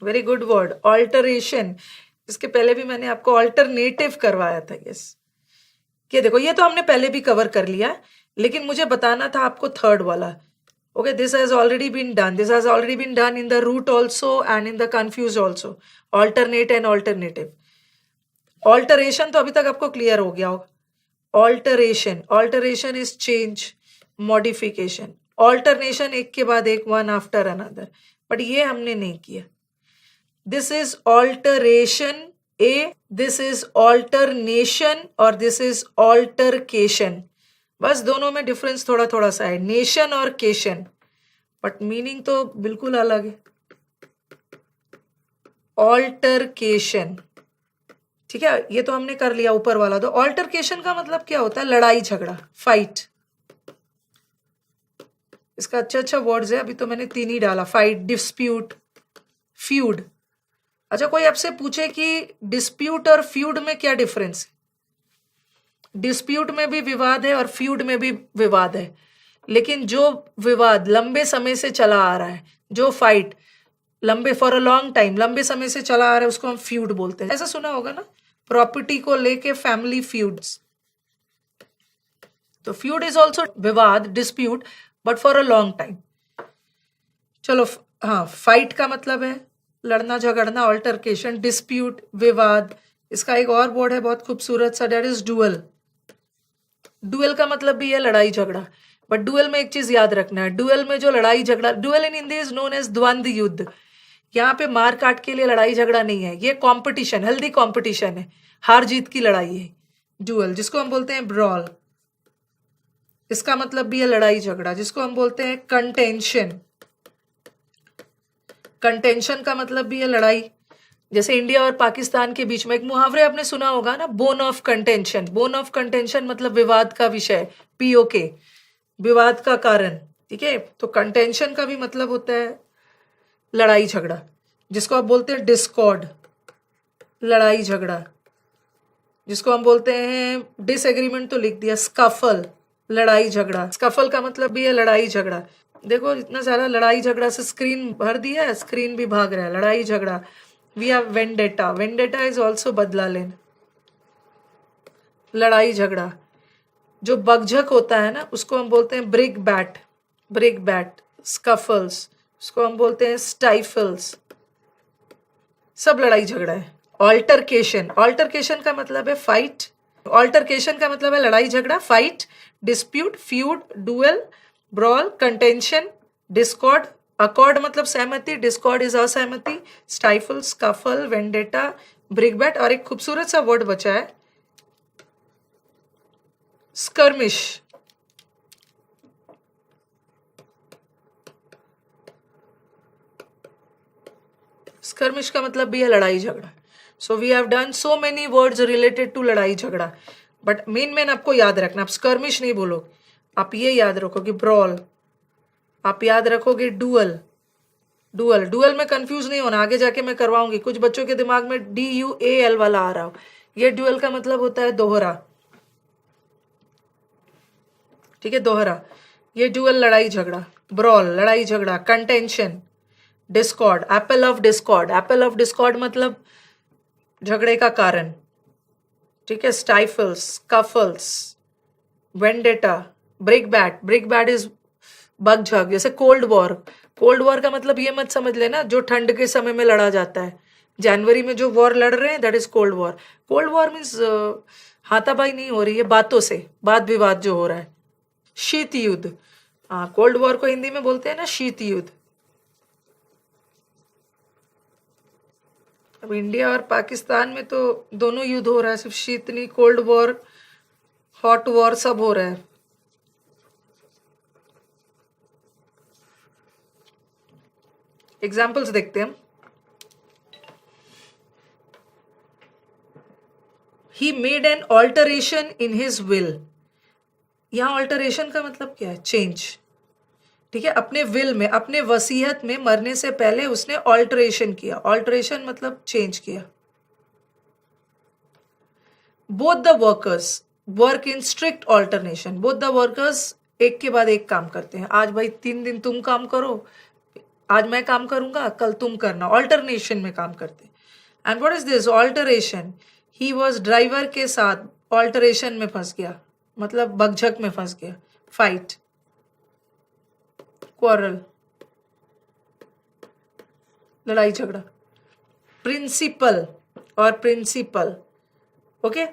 Very good word, alteration. इसके पहले भी मैंने आपको ऑल्टरनेटिव करवाया था। यस, ये देखो, ये तो हमने पहले भी कवर कर लिया, लेकिन मुझे बताना था आपको थर्ड वाला। Okay, this has already been done. This has already been done in the root also and in the confused also. Alternate and alternative. Alteration तो अभी तक आपको क्लियर हो गया होगा। Alteration, alteration is change, modification. Alternation एक के बाद एक, one after another. But ये हमने नहीं किया। This is alteration A, this is alternation और this is altercation. बस दोनों में डिफरेंस थोड़ा थोड़ा सा है, नेशन और केशन, बट मीनिंग तो बिल्कुल अलग है। ऑल्टरकेशन, ठीक है, ये तो हमने कर लिया ऊपर वाला। तो ऑल्टरकेशन का मतलब क्या होता है? लड़ाई झगड़ा, फाइट। इसका अच्छा वर्ड्स है, अभी तो मैंने 3 ही डाला, फाइट, डिस्प्यूट, फ्यूड। अच्छा, कोई आपसे पूछे कि डिस्प्यूट और फ्यूड में क्या डिफरेंस है? डिस्प्यूट में भी विवाद है और फ्यूड में भी विवाद है, लेकिन जो विवाद लंबे समय से चला आ रहा है, जो फाइट लंबे फॉर अ लॉन्ग टाइम, लंबे समय से चला आ रहा है, उसको हम फ्यूड बोलते हैं। ऐसा सुना होगा ना, प्रॉपर्टी को लेके फैमिली फ्यूड्स। तो फ्यूड इज ऑल्सो विवाद, dispute, but for a long time. चलो, हाँ, फाइट का मतलब है लड़ना झगड़ना, ऑल्टरकेशन, डिस्प्यूट विवाद। इसका एक और वर्ड है बहुत खूबसूरत सा, दैट इज डुअल। डुअल का मतलब भी है लड़ाई झगड़ा, बट डुअल में एक चीज याद रखना है, डुअल में जो लड़ाई झगड़ा, duel in Hindi is known as द्वंद्व युद्ध। यहाँ पे मार काट के लिए लड़ाई झगड़ा नहीं है, ये कंपटीशन, हेल्दी कंपटीशन है, हार जीत की लड़ाई है डुअल, जिसको हम बोलते हैं ब्रॉल। इसका मतलब भी है लड़ाई झगड़ा, जिसको हम बोलते हैं कंटेंशन। कंटेंशन का मतलब भी है लड़ाई। जैसे इंडिया और पाकिस्तान के बीच में एक मुहावरे आपने सुना होगा ना, bone of contention. Bone of contention मतलब विवाद का विषय, पीओके, विवाद का कारण, ठीक है। तो कंटेंशन का भी मतलब होता है लड़ाई झगड़ा, जिसको आप बोलते हैं डिस्कॉर्ड, लड़ाई झगड़ा। जिसको हम बोलते हैं डिसएग्रीमेंट, तो लिख दिया स्कफल, लड़ाई झगड़ा। स्कफल का मतलब भी है लड़ाई झगड़ा। देखो, इतना सारा लड़ाई झगड़ा से स्क्रीन भर दिया है, स्क्रीन भी भाग रहा है, लड़ाई झगड़ा। We have vendetta, vendetta is also बदला लेना, लड़ाई झगड़ा। जो बगझक होता है ना, उसको हम बोलते हैं ब्रिक बैट, ब्रिक बैट। स्कफल्स, उसको हम बोलते हैं स्टाइफल्स। सब लड़ाई झगड़ा है। ऑल्टरकेशन, ऑल्टरकेशन का मतलब है फाइट। ऑल्टरकेशन का मतलब है लड़ाई झगड़ा, fight, dispute, feud, duel, brawl, contention, discord. Accord मतलब सहमति, डिस्कॉर्ड इज असहमति, स्टाइफल, स्कफल, वेंडेटा, ब्रिकबैट। और एक खूबसूरत सा वर्ड बचा है, स्कर्मिश। स्कर्मिश का मतलब भी है लड़ाई झगड़ा। So we have done so many words related to लड़ाई झगड़ा, बट मेन आपको याद रखना, आप स्कर्मिश नहीं बोलो, आप ये याद रखोगे ब्रॉल, आप याद रखोगे डुअल। डुअल, डुअल में कंफ्यूज नहीं होना, आगे जाके मैं करवाऊंगी। कुछ बच्चों के दिमाग में DUAL वाला आ रहा हो, ये डुअल का मतलब होता है दोहरा, ठीक है, दोहरा। ये डुअल लड़ाई झगड़ा, ब्रॉल लड़ाई झगड़ा, contention, discord, apple of discord. Apple of discord मतलब झगड़े का कारण, ठीक है, strifes, scuffles, vendetta, brickbat. Brickbat is बगझक। जैसे कोल्ड वॉर, कोल्ड वॉर का मतलब ये मत समझ लेना जो ठंड के समय में लड़ा जाता है। जनवरी में जो वॉर लड़ रहे हैं, that is cold war. Cold war means हाथापाई नहीं हो रही है, बातों से, वाद विवाद जो हो रहा है। शीत युद्ध, हाँ, कोल्ड वॉर को हिंदी में बोलते हैं ना शीत युद्ध। अब इंडिया और पाकिस्तान में तो दोनों युद्ध हो रहा है, सिर्फ शीत नहीं, कोल्ड वॉर, हॉट वॉर, सब हो रहा है। एग्जाम्पल्स देखते हैं हम। He made an alteration in his will. यहां ऑल्टरेशन का मतलब क्या है? चेंज, ठीक है। अपने विल में, अपने वसीयत में मरने से पहले उसने ऑल्टरेशन किया। ऑल्टरेशन मतलब चेंज किया। Both the workers work in strict alternation. Both the workers एक के बाद एक काम करते हैं। आज भाई 3 दिन तुम काम करो, आज मैं काम करूंगा, कल तुम करना, ऑल्टरनेशन में काम करते। And what is this alteration? He was driver के साथ ऑल्टरेशन में फंस गया, मतलब बकझक में फंस गया, फाइट, क्वारल, लड़ाई झगड़ा। प्रिंसिपल और प्रिंसिपल, ओके।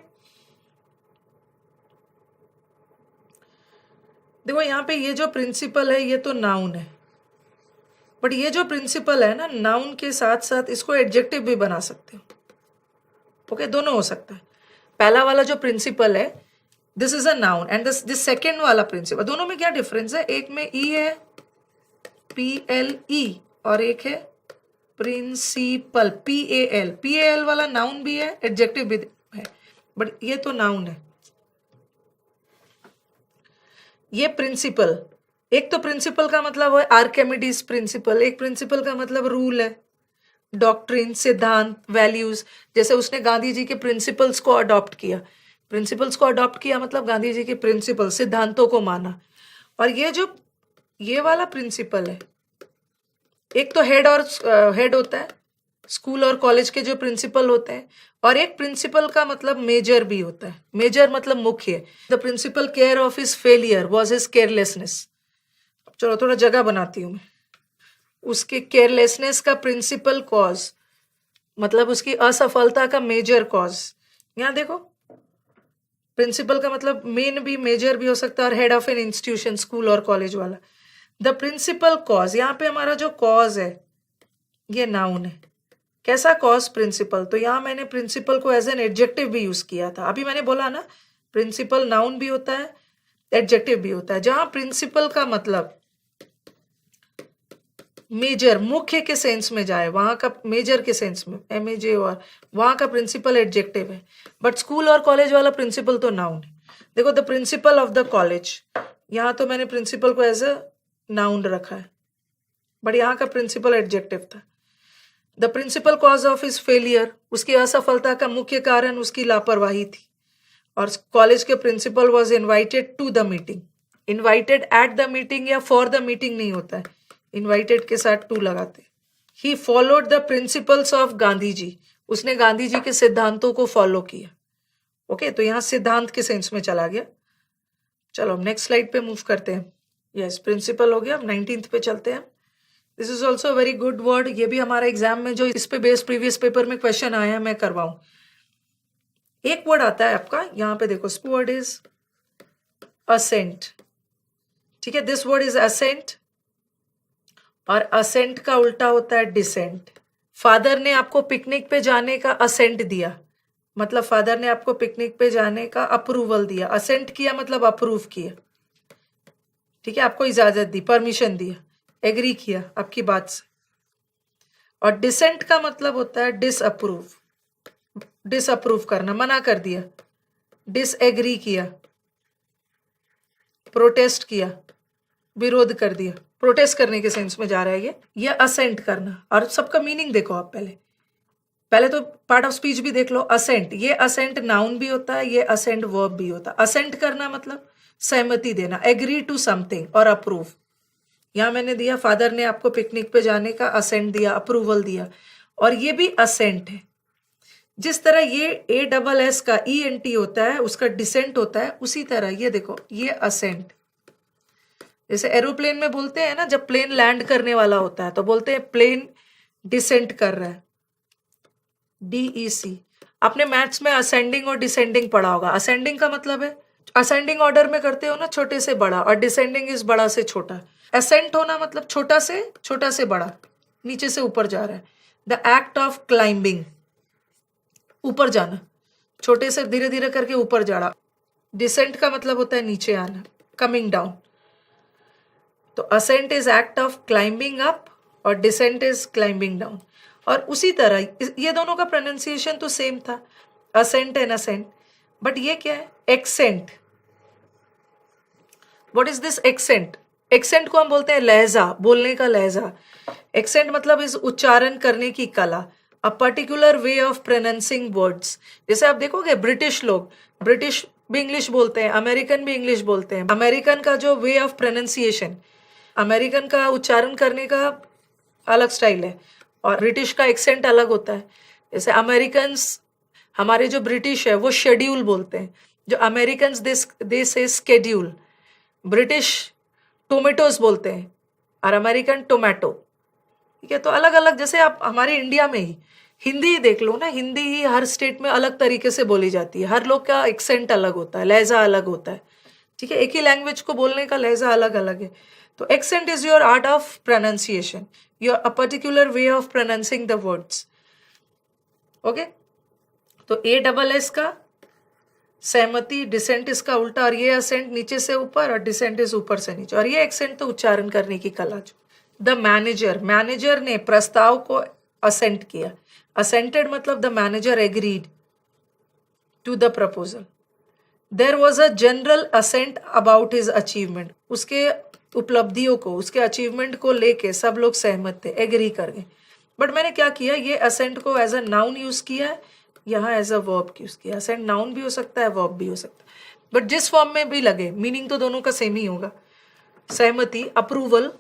देखो यहाँ पे ये जो प्रिंसिपल है ये तो नाउन है, बट ये जो प्रिंसिपल है ना, नाउन के साथ साथ इसको एडजेक्टिव भी बना सकते हो, ओके, दोनों हो सकता है। पहला वाला जो प्रिंसिपल है this is a noun and this second वाला प्रिंसिपल, दोनों में क्या डिफरेंस है? एक में ई है, PLE, और एक है प्रिंसिपल, PAL। PAL वाला नाउन भी है, एडजेक्टिव भी है, बट ये तो नाउन है। ये प्रिंसिपल, एक तो प्रिंसिपल का मतलब है आर्किमिडीज प्रिंसिपल, एक प्रिंसिपल का मतलब रूल है, डॉक्ट्रिन, सिद्धांत, वैल्यूज। जैसे उसने गांधी जी के प्रिंसिपल्स को अडॉप्ट किया, प्रिंसिपल्स को अडॉप्ट किया मतलब गांधी जी के प्रिंसिपल, सिद्धांतों को माना। और ये जो ये वाला प्रिंसिपल है, एक तो हेड होता है, स्कूल और कॉलेज के जो प्रिंसिपल होते हैं, और एक प्रिंसिपल का मतलब मेजर भी होता है, मेजर मतलब मुख्य। The principal care of his failure was his carelessness. चलो थोड़ा जगह बनाती हूँ मैं। उसके केयरलेसनेस का प्रिंसिपल कॉज मतलब उसकी असफलता का मेजर कॉज। यहाँ देखो, प्रिंसिपल का मतलब मेन भी मेजर भी हो सकता है, और head of an institution, school और कॉलेज वाला। द प्रिंसिपल कॉज, यहाँ पे हमारा जो कॉज है ये नाउन है। कैसा कॉज? प्रिंसिपल। तो यहाँ मैंने प्रिंसिपल को एज एन एडजेक्टिव भी यूज किया था। अभी मैंने बोला ना, प्रिंसिपल नाउन भी होता है, एडजेक्टिव भी होता है। जहां प्रिंसिपल का मतलब मेजर, मुख्य के सेंस में जाए, वहां का मेजर के सेंस में, MAJ, और वहां का प्रिंसिपल एडजेक्टिव है। बट स्कूल और कॉलेज वाला प्रिंसिपल तो नाउन है। देखो, the principle of the college, यहाँ तो मैंने प्रिंसिपल को एज अ नाउन रखा है, बट यहाँ का प्रिंसिपल एडजेक्टिव था। The principal cause of his failure, उसकी असफलता का मुख्य कारण उसकी लापरवाही थी। और कॉलेज के principal was invited to the meeting. Invited at the meeting या फॉर द मीटिंग नहीं होता है, इन्वाइटेड के साथ टू लगाते। He followed the principles of Gandhi ji, उसने गांधी जी के सिद्धांतों को फॉलो किया। ओके, तो यहाँ सिद्धांत के सेंस में चला गया। चलो अब नेक्स्ट स्लाइड पे मूव करते हैं। यस, प्रिंसिपल हो गया। अब 19th पे चलते हैं। This is also very good word, ये भी हमारा एग्जाम में जो इस पे बेस्ड प्रीवियस पेपर में क्वेश्चन आया है मैं करवाऊं। एक वर्ड आता है आपका यहाँ पे, देखो, वर्ड इज असेंट। ठीक है, दिस वर्ड इज असेंट, और असेंट का उल्टा होता है डिसेंट। फादर ने आपको पिकनिक पे जाने का असेंट दिया, मतलब फादर ने आपको पिकनिक पे जाने का अप्रूवल दिया। असेंट किया मतलब अप्रूव किया। ठीक है, आपको इजाजत दी, परमिशन दिया, एग्री किया आपकी बात से। और डिसेंट का मतलब होता है डिसअप्रूव, डिसअप्रूव करना, मना कर दिया, डिसएग्री किया, प्रोटेस्ट किया, विरोध कर दिया। प्रोटेस्ट करने के सेंस में जा रहा है ये असेंट करना। और सबका मीनिंग देखो आप, पहले तो पार्ट ऑफ स्पीच भी देख लो। असेंट, ये असेंट नाउन भी होता है, ये असेंट वर्ब भी होता है। असेंट करना मतलब सहमति देना, एग्री टू समथिंग और अप्रूव। यहां मैंने दिया, फादर ने आपको पिकनिक पे जाने का असेंट दिया, अप्रूवल दिया, और ये भी असेंट है। जिस तरह ये ASS का ENT होता है, उसका डिसेंट होता है, उसी तरह ये देखो, ये असेंट। जैसे एरोप्लेन में बोलते हैं ना, जब प्लेन लैंड करने वाला होता है तो बोलते हैं प्लेन डिसेंट कर रहा है, DEC। आपने मैथ्स में असेंडिंग और डिसेंडिंग पढ़ा होगा। असेंडिंग का मतलब है असेंडिंग ऑर्डर में करते हो ना, छोटे से बड़ा, और डिसेंडिंग इज बड़ा से छोटा। असेंट होना मतलब छोटा से बड़ा, नीचे से ऊपर जा रहा है। द एक्ट ऑफ क्लाइंबिंग, ऊपर जाना, छोटे से धीरे धीरे करके ऊपर जाना। डिसेंट का मतलब होता है नीचे आना, कमिंग डाउन। तो ascent is act of climbing up और डिसेंट इज क्लाइंबिंग डाउन। और उसी तरह ये दोनों का प्रोनाउंसिएशन तो सेम था, असेंट एंड असेंट, बट ये क्या है? Accent. What is this accent? Accent को हम बोलते हैं लहजा, बोलने का लहजा। एक्सेंट मतलब इस उच्चारण करने की कला, a particular way of pronouncing words. जैसे आप देखोगे ब्रिटिश लोग, ब्रिटिश भी इंग्लिश बोलते हैं, अमेरिकन भी इंग्लिश बोलते हैं। अमेरिकन का जो वे ऑफ प्रोनाउंसिएशन, अमेरिकन का उच्चारण करने का अलग स्टाइल है, और ब्रिटिश का एक्सेंट अलग होता है। जैसे अमेरिकन्स, हमारे जो ब्रिटिश है वो शेड्यूल बोलते हैं, जो अमेरिकन्स दे से स्केड्यूल, ब्रिटिश टोमेटोज बोलते हैं और अमेरिकन टोमेटो। ठीक है, तो अलग अलग, जैसे आप हमारे इंडिया में ही हिंदी ही देख लो ना, हिंदी ही हर स्टेट में अलग तरीके से बोली जाती है, हर लोग का एक्सेंट अलग होता है, लहजा अलग होता है। ठीक है, एक ही लैंग्वेज को बोलने का लहजा अलग अलग है। तो accent is your art of pronunciation, your a particular way of pronouncing the words. Okay, तो ए डबल एस का सहमति, डिसेंट इसका उल्टा, और ये असेंट नीचे से ऊपर और डिसेंट इज ऊपर से नीचे, और ये एक्सेंट तो उच्चारण करने की कला। जो द मैनेजर, मैनेजर ने प्रस्ताव को असेंट किया, असेंटेड मतलब the manager agreed to the proposal. There was a general assent about his achievement, उसके उपलब्धियों को, उसके अचीवमेंट को लेके सब लोग सहमत थे, एग्री कर गए। बट मैंने क्या किया, ये असेंट को एज अ नाउन यूज किया है, यहाँ एज अ वर्ब यूज किया। असेंट नाउन भी हो सकता है, वर्ब भी हो सकता है, बट जिस फॉर्म में भी लगे मीनिंग तो दोनों का सेम ही होगा। सहमति, approval.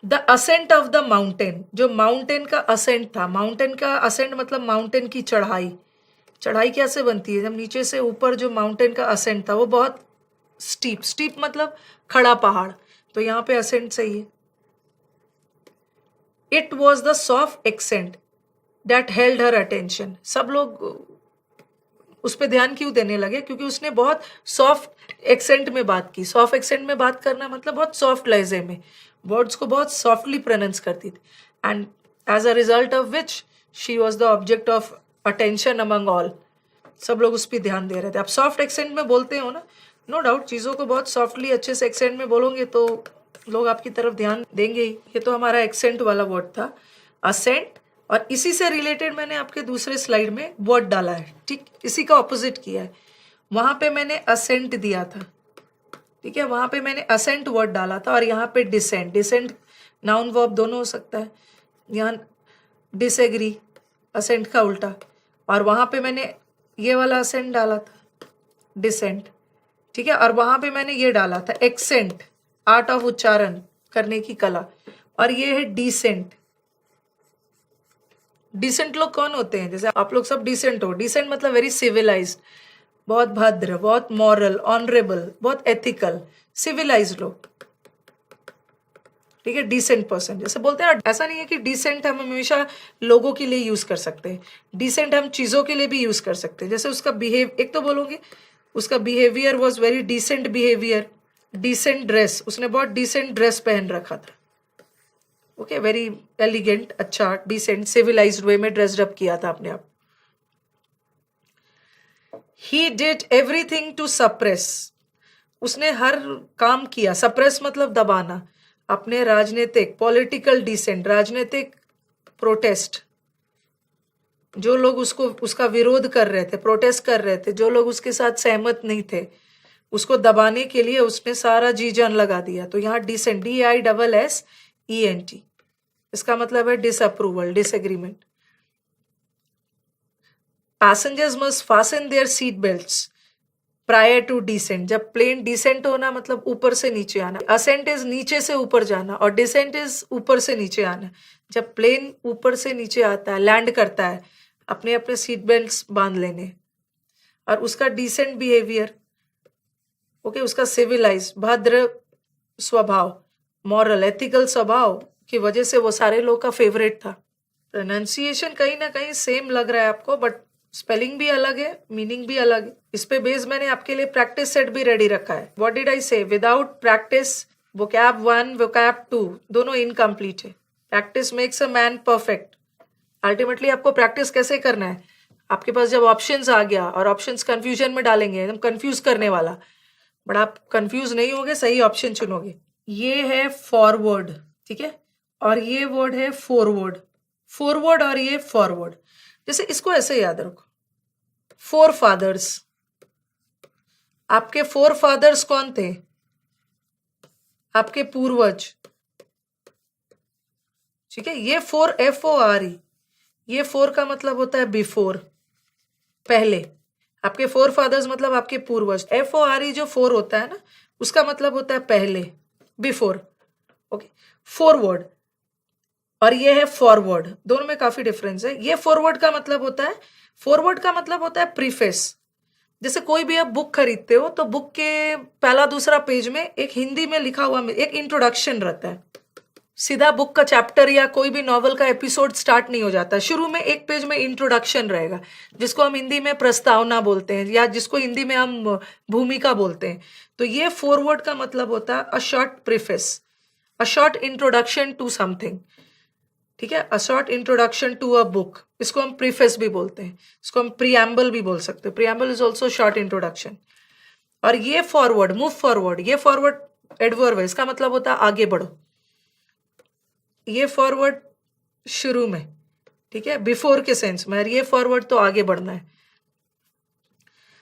The ascent of the mountain, जो माउंटेन का असेंट था, माउंटेन का असेंट मतलब माउंटेन की चढ़ाई। चढ़ाई कैसे बनती है, जब नीचे से ऊपर जो माउंटेन का असेंट था वो बहुत स्टीप, स्टीप मतलब खड़ा पहाड़, तो यहाँ पे असेंट सही है। It was the soft accent that held her attention, सब लोग उस पर ध्यान क्यों देने लगे, क्योंकि उसने बहुत सॉफ्ट एक्सेंट में बात की। सॉफ्ट एक्सेंट में बात करना मतलब बहुत सॉफ्ट लहजे में, वर्ड्स को बहुत सॉफ्टली प्रोनाउंस करती थी, and as a result of which she was the object of attention among all. सब लोग उस पर ध्यान दे रहे थे। आप सॉफ्ट एक्सेंट में बोलते हो ना, नो डाउट चीज़ों को बहुत सॉफ्टली अच्छे से एक्सेंट में बोलोगे तो लोग आपकी तरफ ध्यान देंगे ही। ये तो हमारा एक्सेंट वाला वर्ड था, असेंट। और इसी से रिलेटेड मैंने आपके दूसरे स्लाइड में वर्ड डाला है, ठीक, इसी का ऑपोजिट किया है। वहां पे मैंने असेंट दिया था, ठीक है, वहां पे मैंने असेंट वर्ड डाला था, और यहाँ पे डिसेंट, डिसेंट नाउन वर्ब दोनों हो सकता है। यहाँ डिसएग्री, असेंट का उल्टा, और वहां पे मैंने ये वाला असेंट डाला था, डिसेंट। ठीक है, और वहां पे मैंने ये डाला था एक्सेंट, आर्ट ऑफ उच्चारण करने की कला, और ये है डिसेंट। डिसेंट लोग कौन होते हैं, जैसे आप लोग सब डिसेंट हो, डिसेंट मतलब वेरी सिविलाइज्ड, बहुत भद्र, बहुत मॉरल, ऑनरेबल, बहुत एथिकल, सिविलाइज्ड लोग। ठीक है, डिसेंट पर्सन जैसे बोलते हैं। ऐसा नहीं है कि डिसेंट हम हमेशा लोगों के लिए यूज कर सकते हैं, डिसेंट हम चीजों के लिए भी यूज कर सकते हैं। जैसे उसका बिहेव, एक तो बोलोगे उसका behaviour was very decent behaviour, decent dress, उसने बहुत डिसेंट ड्रेस पहन रखा था। ओके, वेरी एलिगेंट, अच्छा, डिसेंट, सिविलाइज्ड वे में ड्रेस्ड अप किया था अपने आप। He did everything to suppress, उसने हर काम किया, सप्रेस मतलब दबाना, अपने राजनीतिक, पॉलिटिकल डिसेंट, राजनीतिक प्रोटेस्ट, जो लोग उसको, उसका विरोध कर रहे थे, प्रोटेस्ट कर रहे थे, जो लोग उसके साथ सहमत नहीं थे, उसको दबाने के लिए उसने सारा जी जान लगा दिया। तो यहाँ डिसेंट, DISSENT, इसका मतलब है disapproval, disagreement. Passengers must fasten their seat belts prior to descent, जब प्लेन डिसेंट होना मतलब ऊपर से नीचे आना, असेंट इज नीचे से ऊपर जाना और डिसेंट इज ऊपर से नीचे आना। जब प्लेन ऊपर से नीचे आता है, लैंड करता है, अपने अपने सीट बेल्ट्स बांध लेने। और उसका डिसेंट बिहेवियर, ओके, उसका सिविलाइज, भद्र स्वभाव, मॉरल, एथिकल स्वभाव की वजह से वो सारे लोग का फेवरेट था। प्रोनाउंसिएशन कहीं ना कहीं सेम लग रहा है आपको, बट स्पेलिंग भी अलग है, मीनिंग भी अलग है। इस पे बेस मैंने आपके लिए प्रैक्टिस सेट भी रेडी रखा है। व्हाट डिड आई से, विदाउट प्रैक्टिस वोकैब 1 वोकैब 2 दोनों इनकम्प्लीट है। Practice makes a man perfect. Ultimately आपको प्रैक्टिस कैसे करना है, आपके पास जब ऑप्शंस आ गया, और ऑप्शंस कंफ्यूजन में डालेंगे, एकदम कंफ्यूज करने वाला, बट आप कंफ्यूज नहीं होगे, सही ऑप्शन चुनोगे। ये है फॉरवर्ड, ठीक है, और ये वर्ड है फॉरवर्ड, फॉरवर्ड, और ये फॉरवर्ड। जैसे इसको ऐसे याद रखो, फोर फादर्स, आपके फोर फादर्स कौन थे, आपके पूर्वज, ठीक है। ये फोर, FORE, ये फोर का मतलब होता है बिफोर, पहले। आपके फोर फादर्स मतलब आपके पूर्वज। FORE जो फोर होता है ना, उसका मतलब होता है पहले, बिफोर। ओके, फॉरवर्ड और ये है फॉरवर्ड, दोनों में काफी डिफरेंस है। ये फॉरवर्ड का मतलब होता है, फॉरवर्ड का मतलब होता है प्रीफेस। जैसे कोई भी आप बुक खरीदते हो तो बुक के पहला दूसरा पेज में एक हिंदी में लिखा हुआ एक इंट्रोडक्शन रहता है। सीधा बुक का चैप्टर या कोई भी नॉवल का एपिसोड स्टार्ट नहीं हो जाता, शुरू में एक पेज में इंट्रोडक्शन रहेगा, जिसको हम हिंदी में प्रस्तावना बोलते हैं या जिसको हिंदी में हम भूमिका बोलते हैं। तो ये फॉरवर्ड का मतलब होता है a short preface, a short introduction to something. ठीक है, a short introduction to a book, इसको हम प्रीफेस भी बोलते हैं, इसको हम प्रीएम्बल भी बोल सकते हैं। Preamble is also short introduction. और ये फॉरवर्ड, मूव फॉरवर्ड, ये फॉरवर्ड एडवर्ब है, इसका मतलब होता है आगे बढ़ो। ये फॉरवर्ड शुरू में, ठीक है, बिफोर के सेंस में, ये फॉरवर्ड तो आगे बढ़ना है।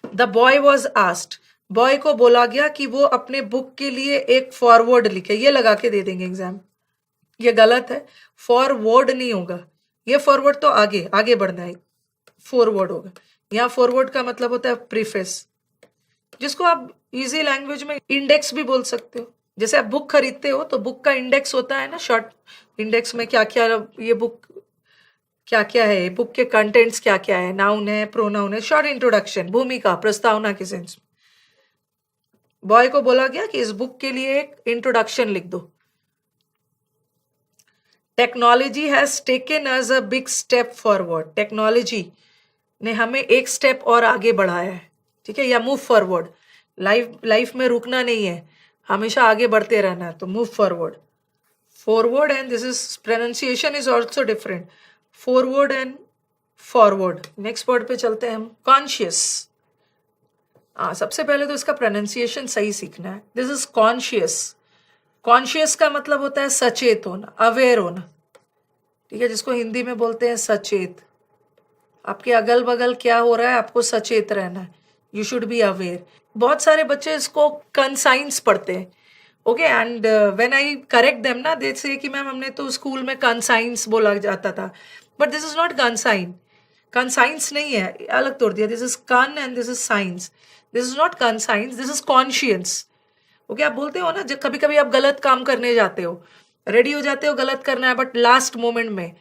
The boy was asked, boy को बोला गया कि वो अपने बुक के लिए एक फॉरवर्ड लिखे। ये लगा के दे देंगे एग्जाम, ये गलत है, फॉरवर्ड नहीं होगा, ये फॉरवर्ड तो आगे आगे बढ़ना है, फॉरवर्ड होगा। यहाँ फॉरवर्ड का मतलब होता है प्रीफेस, जिसको आप इजी लैंग्वेज में इंडेक्स भी बोल सकते हो। जैसे आप बुक खरीदते हो तो बुक का इंडेक्स होता है ना, शॉर्ट इंडेक्स में क्या क्या, ये बुक क्या क्या है, बुक के कंटेंट्स क्या क्या है, नाउन है, प्रोनाउन है, शॉर्ट इंट्रोडक्शन, भूमिका, प्रस्तावना के सेंस में। बॉय को बोला गया कि इस बुक के लिए एक इंट्रोडक्शन लिख दो। Technology has taken us a big step forward, technology ने हमें एक स्टेप और आगे बढ़ाया है। ठीक है, या मूव फॉरवर्ड, लाइफ में रुकना नहीं है, हमेशा आगे बढ़ते रहना है, तो move forward. Forward and this is pronunciation is also different, forward and forward. Next word पे चलते हैं हम, कॉन्शियस। सबसे पहले तो इसका प्रोनाउंसिएशन सही सीखना है। This is conscious. कॉन्शियस का मतलब होता है सचेत होना, अवेयर होना। ठीक है, जिसको हिंदी में बोलते हैं सचेत। आपके अगल बगल क्या हो रहा है, आपको सचेत रहना है, यू शुड बी अवेयर। बहुत सारे बच्चे इसको कंसाइंस पढ़ते हैं, okay, and when I correct them ना, दे से कि मैम हमने तो स्कूल में कंसाइंस बोला जाता था, but this is not consign. Conscience नहीं है, अलग तोड़ दिया, दिस इज कन and this is science. This is not conscience, this is conscience. Okay, आप बोलते हो ना, जब कभी कभी आप गलत काम करने जाते हो, रेडी हो जाते हो गलत करना है, बट लास्ट मोमेंट में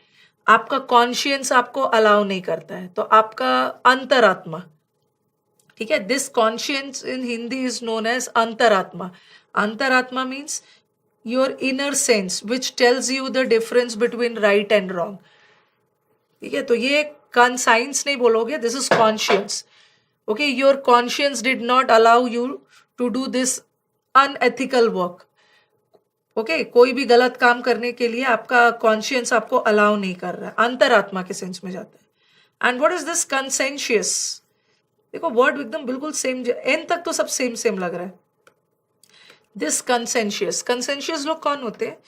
आपका कॉन्शियंस आपको अलाउ नहीं करता है, तो आपका अंतरात्मा, ठीक है, this conscience in Hindi is known as अंतरात्मा। अंतरात्मा means your inner sense which tells you the difference between right and wrong. ठीक है, तो ये कंसाइंस नहीं बोलोगे, this is conscience. Okay, your conscience did not allow you to do this unethical work. Okay, कोई भी गलत काम करने के लिए आपका कॉन्शियंस आपको अलाउ नहीं कर रहा है, अंतरात्मा के सेंस में जाता है। And what is this कंसेंशियस? देखो वर्ड एकदम बिल्कुल सेम, एन तक तो सब सेम सेम लग रहा है। दिस कंसेंशियस, कंसेंशियस लोग कौन होते हैं?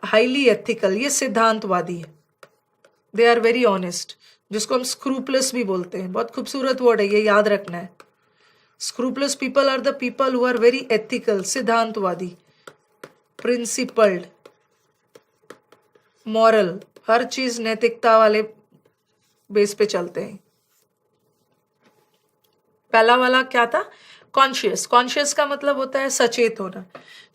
हाईली एथिकल, ये सिद्धांतवादी है, दे आर वेरी ऑनेस्ट, जिसको हम स्क्रूपलेस भी बोलते हैं। बहुत खूबसूरत वर्ड है, ये याद रखना है। Scrupulous people are the people who are very ethical, सिद्धांतवादी, प्रिंसिपल्ड, मॉरल, हर चीज नैतिकता वाले बेस पे चलते हैं। पहला वाला क्या था? कॉन्शियस। कॉन्शियस का मतलब होता है सचेत होना।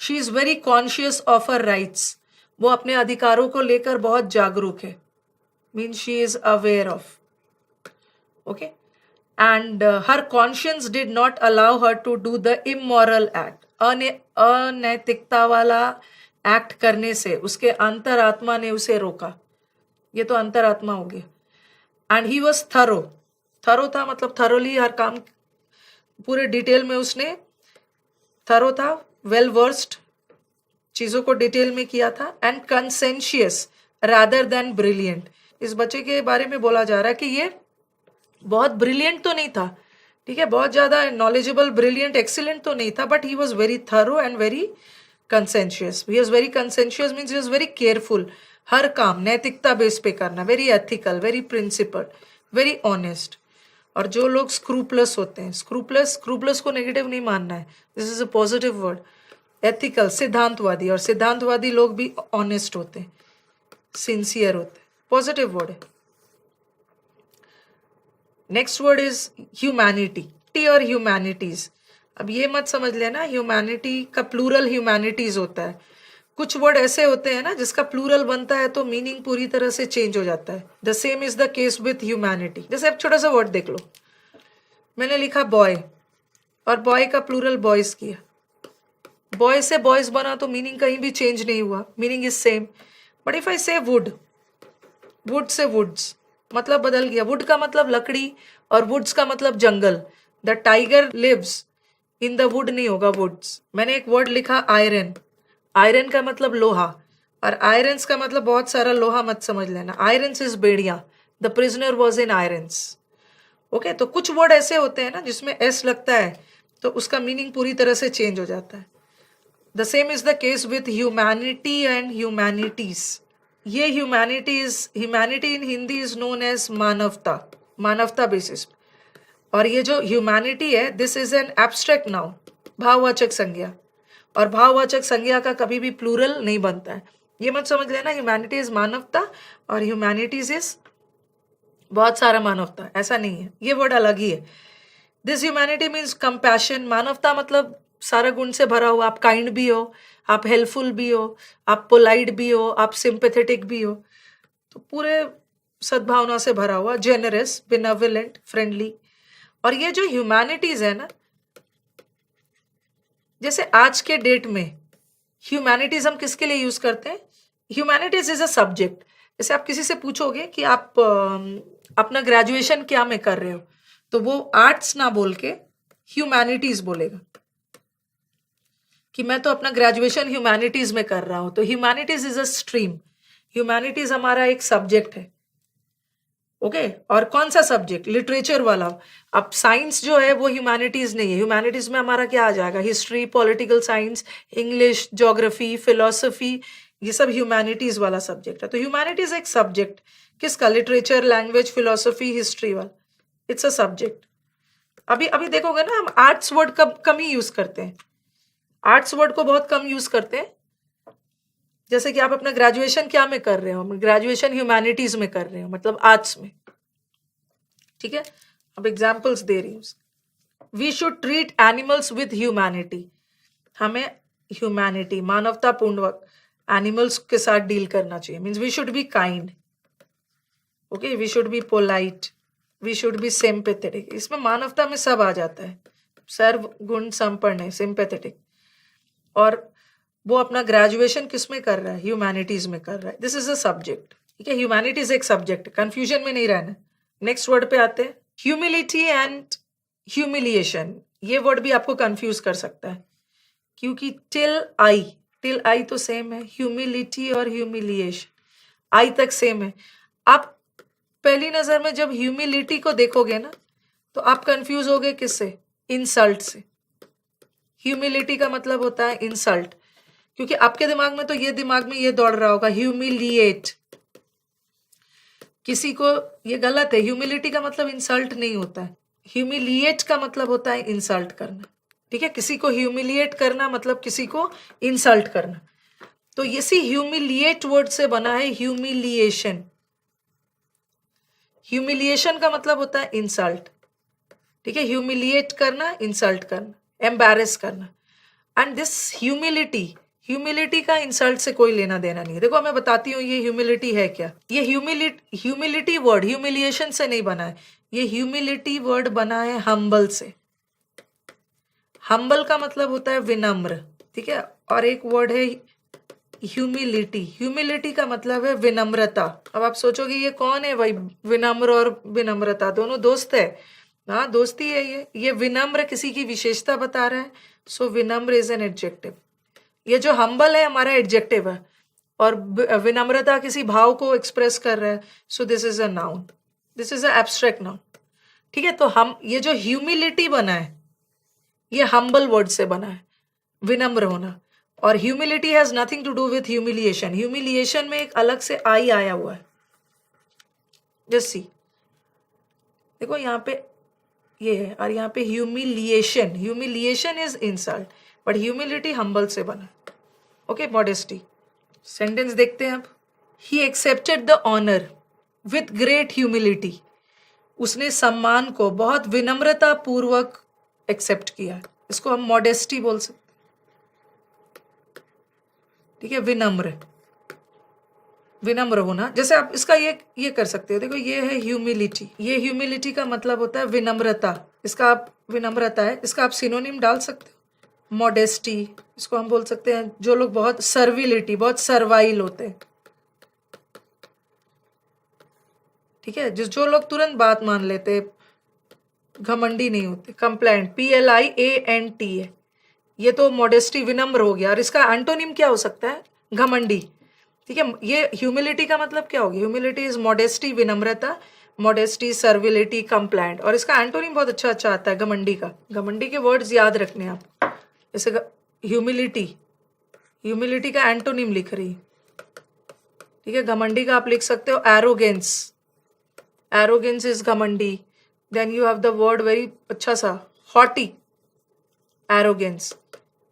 She is very conscious of her rights, वो अपने अधिकारों को लेकर बहुत जागरूक है, means she is aware of. Okay, and her conscience did not allow her to do the immoral act, अनैतिकता वाला एक्ट करने से उसके अंतरात्मा ने उसे रोका। ये तो अंतरात्मा हो गया। And he was thorough, thorough था मतलब थरोली, हर काम पूरे डिटेल में उसने, थरो था, वेल वर्स्ड, चीजों को डिटेल में किया था। एंड कंसेंशियस रादर देन ब्रिलियंट, इस बच्चे के बारे में बोला जा रहा है कि ये बहुत ब्रिलियंट तो नहीं था, ठीक है, बहुत ज्यादा नॉलेजेबल, ब्रिलियंट, एक्सीलेंट तो नहीं था, but he was very thorough and very conscientious. He is very conscientious means he is very careful, हर काम नैतिकता बेस पे करना, very ethical, very principle, very honest. और जो लोग स्क्रूपलेस होते हैं, स्क्रूपलेस, स्क्रूपलेस को नेगेटिव नहीं मानना है, this is a positive word. Ethical, सिद्धांतवादी, और सिद्धांतवादी लोग भी ऑनेस्ट होते हैं, सिंसियर होते हैं, पॉजिटिव वर्ड है। नेक्स्ट वर्ड इज ह्यूमैनिटी और ह्यूमैनिटीज। अब ये मत समझ लेना ह्यूमैनिटी का प्लूरल ह्यूमैनिटीज होता है, कुछ वर्ड ऐसे होते हैं ना जिसका प्लूरल बनता है तो मीनिंग पूरी तरह से चेंज हो जाता है. The same is the case with humanity. जैसे अब छोटा सा वर्ड देख लो, मैंने लिखा बॉय और बॉय का प्लूरल बॉयज किया. बॉय से बॉयज बना तो मीनिंग कहीं भी चेंज नहीं हुआ, meaning is same. But if I से वुड, वुड से वुड्स, मतलब बदल गया. वुड का मतलब लकड़ी और वुड्स का मतलब जंगल. The tiger lives in the wood नहीं होगा वुड्स. मैंने एक वर्ड लिखा आयरन. आयरन का मतलब लोहा, और आयरन्स का मतलब बहुत सारा लोहा मत समझ लेना. Irons is Bediya. The prisoner was in irons. Okay, तो कुछ वर्ड ऐसे होते हैं ना जिसमें एस लगता है तो उसका मीनिंग पूरी तरह से चेंज हो जाता है. The same is the case with humanity and humanities. ये humanity in Hindi is known as मानवता, मानवता बेसिस. और ये जो ह्यूमैनिटी है, this is an abstract noun, भाववाचक संज्ञा. और भाववाचक संज्ञा का कभी भी प्लूरल नहीं बनता है. ये मत समझ लेना ह्यूमैनिटी इज मानवता और ह्यूमैनिटीज इज बहुत सारा मानवता, ऐसा नहीं है. ये वर्ड अलग ही है. This humanity means compassion. मानवता मतलब सारा गुण से भरा हुआ. आप काइंड भी हो, आप हेल्पफुल भी हो, आप पोलाइट भी हो, आप सिंपैथेटिक भी हो, तो पूरे सद्भावना से भरा हुआ. Generous, benevolent, friendly. और ये जो ह्यूमैनिटीज है ना, जैसे आज के डेट में ह्यूमैनिटीज हम किसके लिए यूज करते हैं? Humanities is a subject. जैसे आप किसी से पूछोगे कि आप अपना ग्रेजुएशन क्या में कर रहे हो, तो वो आर्ट्स ना बोल के ह्यूमैनिटीज बोलेगा कि मैं तो अपना ग्रेजुएशन ह्यूमैनिटीज में कर रहा हूं. तो humanities is a stream. Humanities हमारा एक सब्जेक्ट है. ओके, और कौन सा सब्जेक्ट? लिटरेचर वाला. अब साइंस जो है वो ह्यूमैनिटीज नहीं है. ह्यूमैनिटीज में हमारा क्या आ जाएगा? History, political science, English, geography, philosophy, ये सब ह्यूमैनिटीज वाला सब्जेक्ट है. तो ह्यूमैनिटीज एक सब्जेक्ट किसका? लिटरेचर, लैंग्वेज, फिलोसफी, हिस्ट्री वाला. It's a subject. अभी अभी देखोगे ना, हम आर्ट्स वर्ड कम ही यूज करते हैं. आर्ट्स वर्ड को बहुत कम यूज करते हैं. जैसे कि आप अपना ग्रेजुएशन क्या में कर रहे हो? ग्रेजुएशन ह्यूमैनिटीज में कर रहे हो, मतलब आर्ट्स में. ठीक है, अब एग्जाम्पल्स दे रही हूँ. We should treat animals with humanity. हमें ह्यूमैनिटी, मानवता पूर्वक एनिमल्स के साथ डील करना चाहिए. Means we should be kind. Okay, we should be polite, we should be sympathetic. इसमें मानवता में सब आ जाता है. सर्व गुण संपन्न है, सिंपैथेटिक. और वो अपना ग्रेजुएशन किस में कर रहा है? ह्यूमैनिटीज में कर रहा है. This is a subject. ठीक है, ह्यूमैनिटीज एक सब्जेक्ट. कंफ्यूजन में नहीं रहना. नेक्स्ट वर्ड पे आते हैं. Humility and humiliation. ये वर्ड भी आपको कंफ्यूज कर सकता है क्योंकि टिल आई तो सेम है. ह्यूमिलिटी और ह्यूमिलिएशन आई तक सेम है. आप पहली नजर में जब ह्यूमिलिटी को देखोगे ना तो आप कंफ्यूज होगे किससे? इंसल्ट से. ह्यूमिलिटी का मतलब होता है इंसल्ट, क्योंकि आपके दिमाग में तो ये दौड़ रहा होगा ह्यूमिलिएट. किसी को ये गलत है. ह्यूमिलिटी का मतलब इंसल्ट नहीं होता है. ह्यूमिलिएट का मतलब होता है इंसल्ट करना. ठीक है, किसी को ह्यूमिलिएट करना मतलब किसी को इंसल्ट करना. तो इसी ह्यूमिलिएट वर्ड से बना है ह्यूमिलिएशन. ह्यूमिलिएशन का मतलब होता है इंसल्ट. ठीक है, ह्यूमिलिएट करना, इंसल्ट करना, एम्बैरेस करना. एंड दिस ह्यूमिलिटी का इंसल्ट से कोई लेना देना नहीं है. देखो मैं बताती हूँ ये ह्यूमिलिटी है क्या. ये ह्यूमिलिटी वर्ड ह्यूमिलिएशन से नहीं बना है. ये ह्यूमिलिटी वर्ड बना है हम्बल से. हम्बल का मतलब होता है विनम्र. ठीक है, और एक वर्ड है ह्यूमिलिटी. ह्यूमिलिटी का मतलब है विनम्रता. अब आप सोचोगे ये कौन है भाई? विनम्र और विनम्रता दोनों दोस्त है. हाँ, दोस्ती है. ये विनम्र किसी की विशेषता बता रहा है. सो विनम्र इज एन एडजेक्टिव. ये जो हम्बल है हमारा एडजेक्टिव है, और विनम्रता किसी भाव को एक्सप्रेस कर रहा है. So this is a noun. This is a abstract noun. ठीक है, तो हम ये जो ह्यूमिलिटी बना है ये हम्बल वर्ड से बना है, विनम्र होना. और humility has nothing to do with humiliation. Humiliation में एक अलग से आई आया हुआ है. जस्ट सी, देखो यहाँ पे ये है और यहाँ पे humiliation. Humiliation is insult, but humility humble से बना. Okay, modesty. सेंटेंस देखते हैं अब. He accepted the honour with great humility. उसने सम्मान को बहुत विनम्रता पूर्वक एक्सेप्ट किया. इसको हम मॉडेस्टी बोल सकते. ठीक है, विनम्र, विनम्र होना। जैसे आप इसका ये कर सकते हो, देखो ये है ह्यूमिलिटी, ये ह्यूमिलिटी का मतलब होता है विनम्रता, इसका आप विनम्रता है, इसका आप सिनोनिम डाल सकते हो, मॉडेस्टी, इसको हम बोल सकते हैं जो लोग बहुत सर्विलिटी, बहुत सर्वाइल होते हैं, ठीक है, जो लोग तुरंत बात मान लेते, घमंडी नहीं होते, कंप्लायंट, PLIANT है, ये तो मॉडेस्टी विनम्र हो गया। और इसका एंटोनिम क्या हो सकता है, घमंडी, ठीक है। ये ह्यूमिलिटी का मतलब क्या होगी, ह्यूमिलिटी इज मॉडेस्टी, विनम्रता, मॉडेस्टी, सर्विलिटी, कंप्लायंट। और इसका एंटोनिम बहुत अच्छा अच्छा आता है घमंडी का, घमंडी के वर्ड्स याद रखने आप, जैसे ह्यूमिलिटी, ह्यूमिलिटी का एंटोनिम लिख रही, ठीक है। घमंडी का आप लिख सकते हो एरोगेंस, एरोगेंस इज घमंडी। Then you have the word very अच्छा सा, हॉटी, एरोगेंस।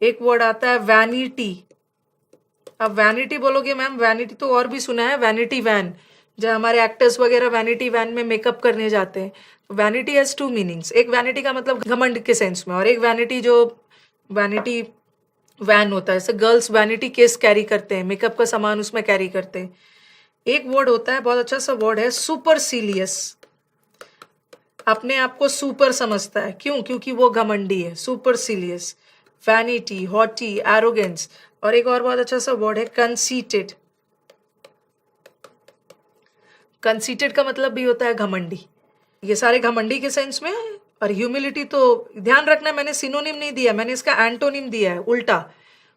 एक वर्ड आता है वैनिटी, अब वैनिटी बोलोगे मैम, वैनिटी तो और भी सुना है, वैनिटी वैन, जब हमारे एक्टर्स वगैरह वैनिटी वैन में मेकअप करने जाते हैं। वैनिटी हैज टू मीनिंग्स, एक वैनिटी का मतलब घमंड के सेंस में, और एक वैनिटी जो वैनिटी वैन होता है, जैसे गर्ल्स वैनिटी केस कैरी करते हैं, मेकअप का सामान उसमें कैरी करते हैं। एक वर्ड होता है, बहुत अच्छा सा वर्ड है, सुपरसीलियस, अपने आप को सुपर समझता है, क्यों, क्योंकि वो घमंडी है, सुपरसीलियस, वैनिटी, हॉटी, एरोगेंस। और एक और बहुत अच्छा सा वर्ड है कंसीटेड, कंसीटेड का मतलब भी होता है घमंडी। ये सारे घमंडी के सेंस में। और ह्यूमिलिटी तो ध्यान रखना, मैंने सिनोनिम नहीं दिया, मैंने इसका एंटोनिम दिया है उल्टा,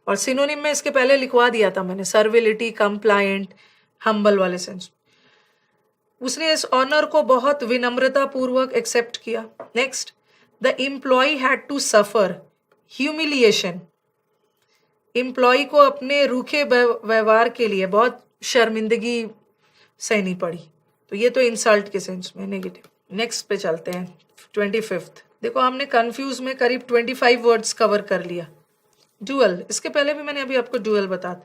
और सिनोनिम में इसके पहले लिखवा दिया था मैंने, सर्विलिटी, कंप्लायंट, हम्बल वाले सेंस। उसने इस ऑनर को बहुत विनम्रता पूर्वक एक्सेप्ट किया। Next, the employ had to suffer humiliation, employ को अपने रूखे व्यवहार के लिए बहुत शर्मिंदगी सहनी पड़ी, तो ये तो इंसल्ट के सेंस में, नेगेटिव। नेक्स्ट पे चलते हैं, 25th। देखो हमने कंफ्यूज में करीब 25 वर्ड्स कवर कर लिया। डुअल, इसके पहले भी मैंने अभी आपको डुअल बता,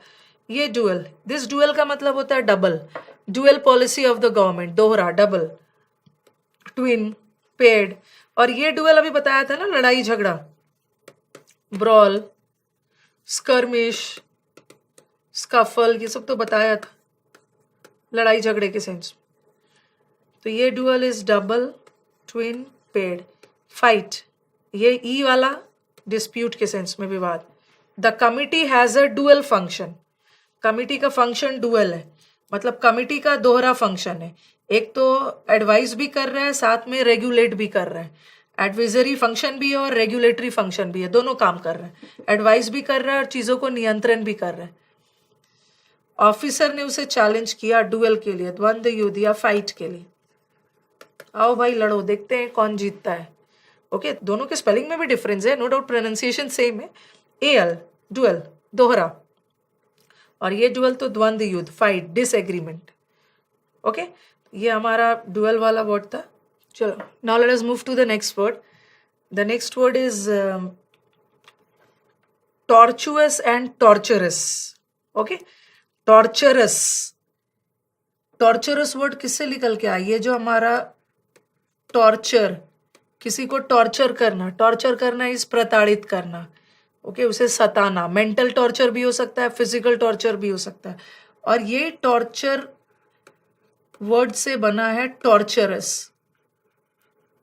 ये डुअल, दिस डुअल का मतलब होता है double, dual policy of the government, दोहरा, डबल, ट्विन, पेड। और ये डुअल अभी बताया था ना, लड़ाई झगड़ा, ब्रॉल, स्कर्मिश, स्कफल, ये सब तो बताया था, लड़ाई झगड़े के सेंस। तो ये dual is double, twin, paid. Fight, ये ई वाला डिस्प्यूट के सेंस में, विवाद। The committee has a dual function, committee का फंक्शन डुअल है, मतलब कमिटी का दोहरा फंक्शन है, एक तो एडवाइस भी कर रहा है, साथ में रेगुलेट भी कर रहा है, एडवाइजरी फंक्शन भी है और रेगुलेटरी फंक्शन भी है, दोनों काम कर रहे हैं, एडवाइस भी कर रहा है और चीजों को नियंत्रण भी कर रहा है। ऑफिसर ने उसे चैलेंज किया डुएल के लिए, द्वंद युद्ध या फाइट के लिए, आओ भाई लड़ो, देखते हैं कौन जीतता है। ओके, दोनों के स्पेलिंग में भी डिफरेंस है, नो डाउट प्रोनाउंसिएशन सेम है। एल, डुएल, दोहरा, और ये डुएल तो द्वंद युद्ध, फाइट, डिसएग्रीमेंट। ओके, ये हमारा डुएल वाला वर्ड था। चलो, now let us move to the next word. The next word is tortuous and torturous. Okay, torturous, torturous word किससे निकल के आया, ये जो हमारा टॉर्चर, किसी को टॉर्चर करना इस प्रताड़ित करना, ओके, उसे सताना, मेंटल टॉर्चर भी हो सकता है, फिजिकल टॉर्चर भी हो सकता है। और ये टॉर्चर वर्ड से बना है टॉर्चरस।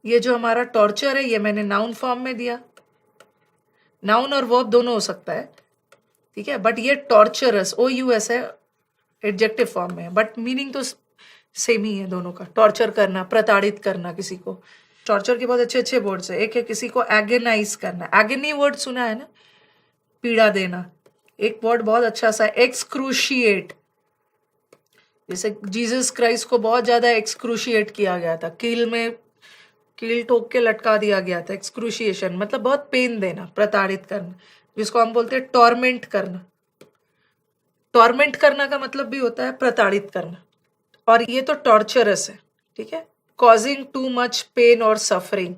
ये जो हमारा टॉर्चर है, ये मैंने नाउन फॉर्म में दिया, नाउन और वर्ब दोनों हो सकता है, ठीक है, बट ये टॉर्चरस, OUS है, एडजेक्टिव फॉर्म में है, बट मीनिंग तो सेम ही है दोनों का, टॉर्चर करना, प्रताड़ित करना किसी को। टॉर्चर के बहुत अच्छे अच्छे वर्ड्स है, एक है किसी को एगेनाइज करना, एगेनी वर्ड सुना है ना, पीड़ा देना। एक वर्ड बहुत अच्छा सा, एक्सक्रूशिएट, जैसे जीसस क्राइस्ट को बहुत ज्यादा एक्सक्रूशिएट किया गया था, कील ठोक के लटका दिया गया था, एक्सक्रूशिएशन मतलब बहुत पेन देना, प्रताड़ित करना, जिसको हम बोलते हैं टॉर्मेंट करना। टॉर्मेंट करना का मतलब भी होता है प्रताड़ित करना, और ये तो टॉर्चरस है, ठीक है, कॉजिंग टू मच पेन और सफरिंग।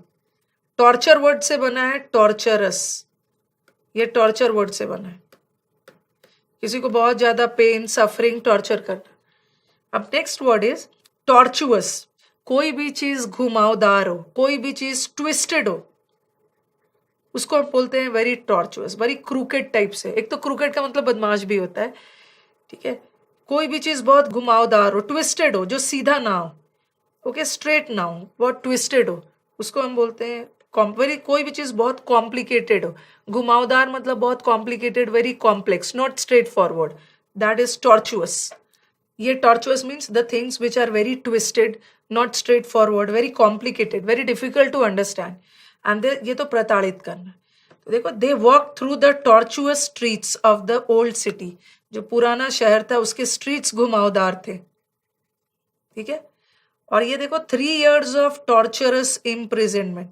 टॉर्चर वर्ड से बना है टॉर्चरस, ये टॉर्चर वर्ड से बना है, किसी को बहुत ज्यादा पेन, सफरिंग, टॉर्चर करना। अब नेक्स्ट वर्ड इज टॉर्चुअस, कोई भी चीज घुमावदार हो, कोई भी चीज ट्विस्टेड हो, उसको हम बोलते हैं वेरी टॉर्चुअस, वेरी क्रूकेट टाइप से। एक तो क्रूकेट का मतलब बदमाश भी होता है, ठीक है, कोई भी चीज बहुत घुमावदार हो, ट्विस्टेड हो, जो सीधा ना हो, ओके, स्ट्रेट ना हो, बहुत ट्विस्टेड हो, उसको हम बोलते हैं वेरी, कोई भी चीज बहुत कॉम्प्लिकेटेड हो, घुमावदार मतलब बहुत complicated, very complex, not straightforward, that is tortuous. ये tortuous means the things which are very twisted, not straightforward, very complicated, very difficult to understand. And ये तो प्रताड़ित करना. तो देखो, they walk through the tortuous streets of the old city. जो पुराना शहर था उसके स्ट्रीट्स घुमावदार थे. ठीक है. और ये देखो, 3 years ऑफ टॉर्चरस इम्प्रिजनमेंट.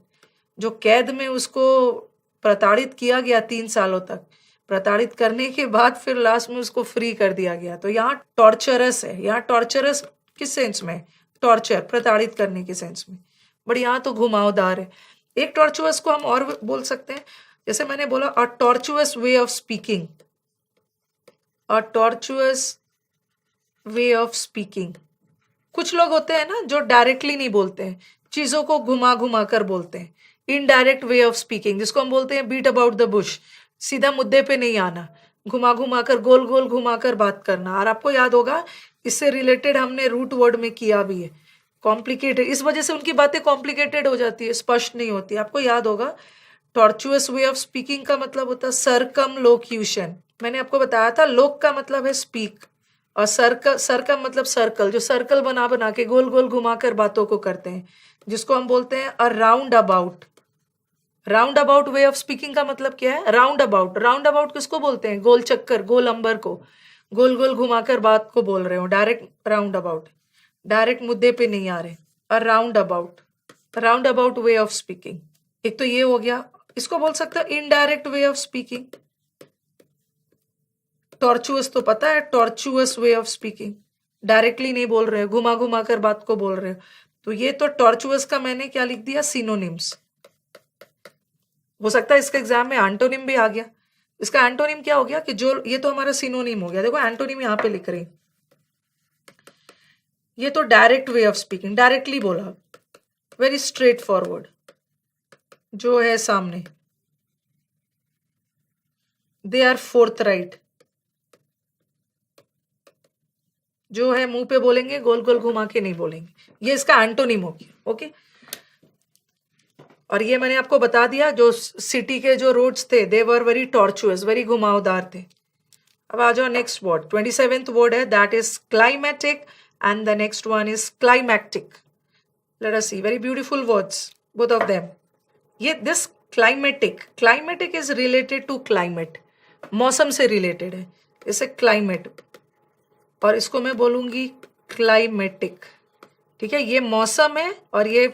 जो कैद में उसको प्रताड़ित किया गया 3 सालों तक, प्रताड़ित करने के बाद फिर लास्ट में उसको फ्री कर दिया गया. तो यहाँ टॉर्चरस है. यहाँ टॉर्चरस किस सेंस में? टॉर्चर, प्रताड़ित करने के सेंस में. बट यहाँ तो घुमावदार है. एक टॉर्चुअस को हम और बोल सकते हैं, जैसे मैंने बोला, a tortuous way of speaking. A tortuous way of speaking. कुछ लोग होते हैं ना जो डायरेक्टली नहीं बोलते हैं, चीजों को घुमा घुमा कर बोलते हैं. इनडायरेक्ट वे ऑफ स्पीकिंग, जिसको हम बोलते हैं बीट अबाउट द बुश. सीधा मुद्दे पे नहीं आना, घुमा घुमा कर, गोल गोल घुमा कर बात करना. और आपको याद होगा, इससे रिलेटेड हमने रूट वर्ड में किया भी है, कॉम्प्लिकेटेड. इस वजह से उनकी बातें कॉम्प्लिकेटेड हो जाती है, स्पष्ट नहीं होती. आपको याद होगा, टॉर्चुअस वे ऑफ स्पीकिंग का मतलब होता है सरकमलोक्यूशन. मैंने आपको बताया था, लोक का मतलब है स्पीक, और सर का मतलब सर्कल, जो सर्कल बना बना के गोल गोल घुमाकर बातों को करते हैं, जिसको हम बोलते हैं अ round about. Round about way of speaking का मतलब क्या है? Round about. राउंड अबाउट किसको बोलते हैं? गोल चक्कर, गोल अंबर को, गोल गोल घुमाकर बात को बोल रहे हो. डायरेक्ट राउंड अबाउट, डायरेक्ट मुद्दे पे नहीं आ रहे. अ round about, round about way of speaking. एक तो ये हो गया. इसको बोल सकते हो indirect way of speaking. Tortuous तो पता है, tortuous way of speaking, directly नहीं बोल रहे हो, घुमा घुमा कर बात को बोल रहे हो. तो ये तो टॉर्चुअस का मैंने क्या लिख दिया? सिनोनिम्स. हो सकता है इसके एग्जाम में एंटोनिम भी आ गया. इसका एंटोनिम क्या हो गया? कि जो, ये तो हमारा सिनोनिम हो गया. देखो, एंटोनिम यहां पे लिख रहे हैं. ये तो direct way of speaking, directly बोला, वेरी स्ट्रेट फॉरवर्ड, जो है सामने. दे आर फोर्थराइट, जो है मुंह पे बोलेंगे, गोल गोल घुमा के नहीं बोलेंगे. ये इसका एंटोनिम हो गया. ओके. और ये मैंने आपको बता दिया, जो सिटी के जो रोड्स थे, they were very tortuous, very घुमावदार थे. अब आ जाओ नेक्स्ट वर्ड. 27th वर्ड है, that is climatic, and the next one is climactic. Let us see, very beautiful words, both of them. ये this climatic, climatic is related to climate, मौसम से related है. इसे क्लाइमेट, और इसको मैं बोलूंगी क्लाइमेटिक. ठीक है, ये मौसम है और ये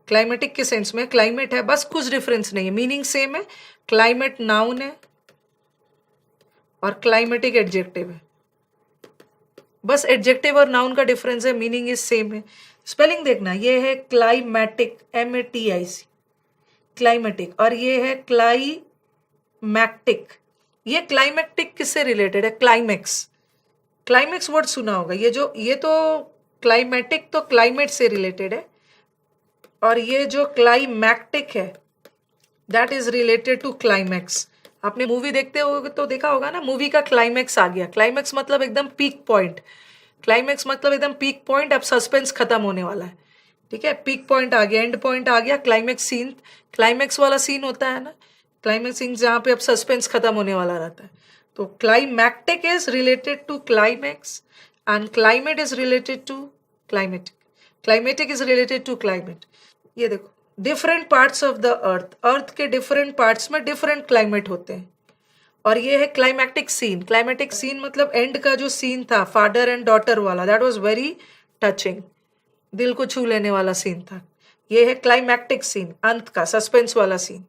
क्लाइमेटिक के सेंस में क्लाइमेट है. बस कुछ डिफरेंस नहीं है, मीनिंग सेम है. क्लाइमेट नाउन है और क्लाइमेटिक एडजेक्टिव है. बस एडजेक्टिव और नाउन का डिफरेंस है, मीनिंग इज सेम है. स्पेलिंग देखना, ये है क्लाइमेटिक, MATIC, क्लाइमेटिक. और ये है क्लाइमैक्टिक. ये क्लाइमैक्टिक किससे रिलेटेड है? क्लाइमेक्स. क्लाइमेक्स वर्ड सुना होगा. ये तो क्लाइमेटिक तो क्लाइमेट से रिलेटेड है, और ये जो क्लाइमैक्टिक है, that is related to climax. आपने मूवी देखते हो तो देखा होगा ना, मूवी का क्लाइमैक्स आ गया. क्लाइमैक्स मतलब एकदम पीक पॉइंट. क्लाइमैक्स मतलब एकदम पीक पॉइंट, अब सस्पेंस खत्म होने वाला है. ठीक है, पीक पॉइंट आ गया, एंड पॉइंट आ गया, क्लाइमैक्स सीन. क्लाइमैक्स वाला सीन होता है ना, क्लाइमैक्स सीन जहाँ पे अब सस्पेंस खत्म होने वाला रहता है. तो climactic is related to climax, and climate is related to climatic. Climatic is related to climate. ये देखो, different parts of the earth, earth के डिफरेंट पार्ट्स में डिफरेंट क्लाइमेट होते हैं. और ये है क्लाइमैक्टिक सीन. क्लाइमैटिक सीन मतलब एंड का जो सीन था, फादर एंड डॉटर वाला, दैट वाज वेरी टचिंग, दिल को छू लेने वाला सीन था. ये है क्लाइमैक्टिक सीन, अंत का सस्पेंस वाला सीन.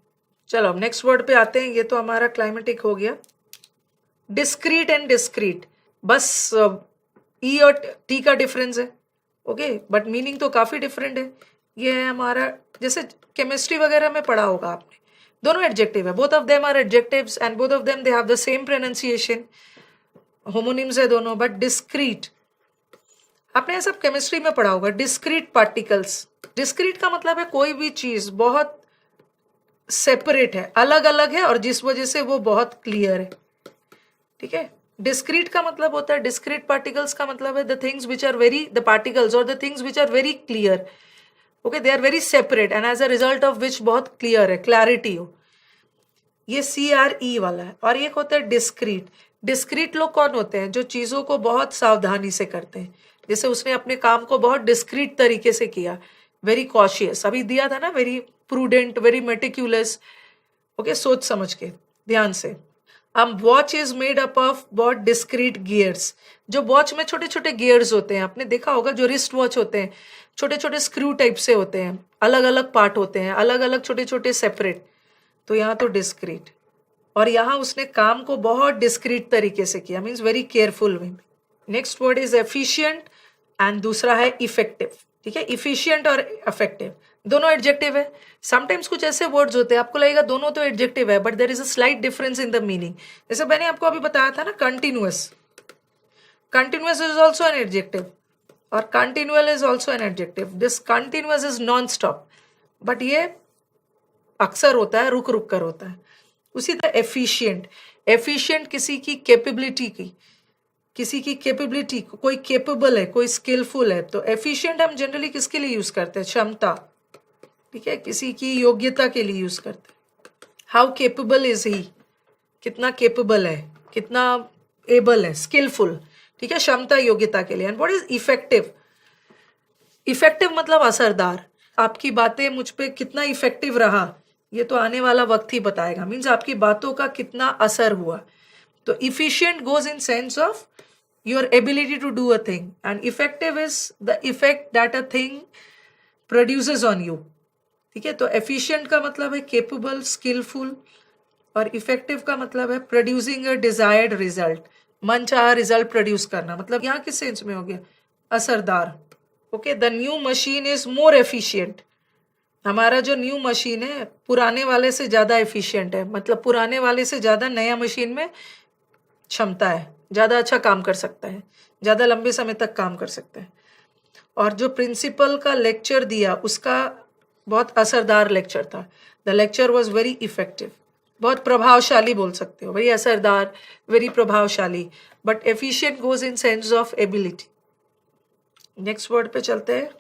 चलो अब नेक्स्ट वर्ड पे आते हैं. ये तो हमारा क्लाइमेटिक हो गया. डिस्क्रीट एंड डिस्क्रीट, बस ई और टी का डिफरेंस है. ओके, बट मीनिंग तो काफी डिफरेंट है. ये है हमारा, जैसे केमिस्ट्री वगैरह में पढ़ा होगा आपने, दोनों एडजेक्टिव है. Both of them are adjectives and both of them they have the same pronunciation. Homonyms है दोनों. बट डिस्क्रीट, आपने ये सब केमिस्ट्री में पढ़ा होगा. डिस्क्रीट पार्टिकल्स, डिस्क्रीट का मतलब है कोई भी चीज बहुत सेपरेट है, अलग अलग है, और जिस वजह से वो बहुत क्लियर है. ठीक है, डिस्क्रीट का मतलब होता है, डिस्क्रीट पार्टिकल्स का मतलब है the things which are very, the particles और the things which are very clear, okay, they are very separate and as a result of which बहुत क्लियर है, क्लैरिटी हो। ये CRE वाला है। और एक होता है डिस्क्रीट। डिस्क्रीट लोग कौन होते हैं? जो चीजों को बहुत सावधानी से करते हैं, जैसे उसने अपने काम को बहुत डिस्क्रीट तरीके से किया, वेरी कॉशियस, अभी दिया था ना, वेरी प्रूडेंट, वेरी मेटिक्यूलस, ओके, सोच समझ के, ध्यान से। Watch is made up of बहुत डिस्क्रीट गियर्स। जो वॉच में छोटे छोटे गियर्स होते हैं, आपने देखा होगा, जो रिस्ट वॉच होते हैं छोटे छोटे स्क्रू टाइप से होते हैं, अलग अलग पार्ट होते हैं, अलग अलग छोटे छोटे सेपरेट। तो यहाँ तो डिस्क्रीट, और यहाँ उसने काम को बहुत डिस्क्रीट तरीके से किया, मीन्स वेरी केयरफुल वे में। Next word is efficient and दूसरा है इफेक्टिव। ठीक है, इफिशिएंट और इफेक्टिव दोनों एडजेक्टिव है। समटाइम्स कुछ ऐसे वर्ड्स होते हैं आपको लगेगा दोनों तो एडजेक्टिव है, but there is a slight difference in the meaning. जैसे मैंने आपको अभी बताया था ना, continuous, continuous is also an adjective और continual is also an adjective. This continuous is non stop, but ये अक्सर होता है, रुक रुक कर होता है। उसी तरह एफिशिएंट, एफिशिएंट किसी की कैपेबिलिटी की, किसी की कैपेबिलिटी, कोई कैपेबल है, कोई स्किलफुल है। तो एफिशिएंट हम जनरली किसके लिए यूज करते हैं? क्षमता, ठीक है, किसी की योग्यता के लिए यूज करते हैं। हाउ कैपेबल इज ही, कितना कैपेबल है, कितना एबल है, स्किलफुल, ठीक है, क्षमता योग्यता के लिए। And what is effective? Effective मतलब असरदार। आपकी बातें मुझ पे कितना इफेक्टिव रहा, ये तो आने वाला वक्त ही बताएगा, मीन्स आपकी बातों का कितना असर हुआ। तो efficient goes in sense of your ability to do a thing, and effective is the effect that a thing produces on you. ठीक है, तो एफिशिएंट का मतलब है केपेबल, स्किलफुल, और इफेक्टिव का मतलब है प्रोड्यूसिंग अ डिजायर्ड रिजल्ट, मनचाहा रिजल्ट प्रोड्यूस करना। मतलब यहाँ किस सेंस में हो गया? असरदार। Okay, the new machine is more efficient. हमारा जो न्यू मशीन है पुराने वाले से ज़्यादा एफिशिएंट है, मतलब पुराने वाले से ज़्यादा नया मशीन में क्षमता है, ज़्यादा अच्छा काम कर सकता है, ज़्यादा लंबे समय तक काम कर सकता है। और जो प्रिंसिपल का लेक्चर दिया उसका बहुत असरदार लेक्चर था। The lecture was very effective, बहुत प्रभावशाली बोल सकते हो, वेरी असरदार, वेरी प्रभावशाली। But efficient goes in sense of ability. Next word पे चलते हैं।